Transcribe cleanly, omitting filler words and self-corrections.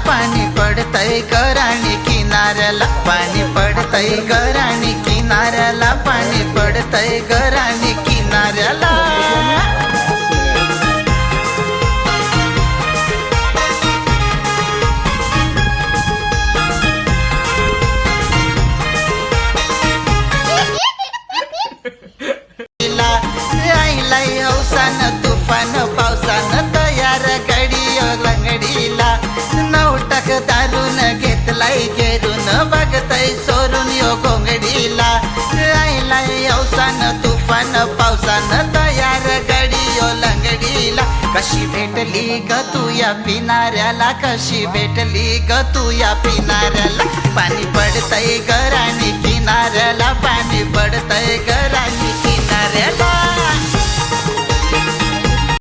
पाणी पडतय गराणी किनाऱ्याला, पाणी पडतय गराणी किनाऱ्याला, पाणी पडतय गराणी किनाऱ्याला. आईलाई हौसान तुफान पावसान तयार गडियो लंगडीला, नवटक दारून घेतलाय घेरून बघतय सोरून यो घोंगडीला. आईलाई हौसान तुफान पावसान तयार गडियो लंगडीला, कशी भेटली ग तू या पिनाऱ्याला, कशी भेटली ग तू या पिनाऱ्याला, पाणी पडतय गराणी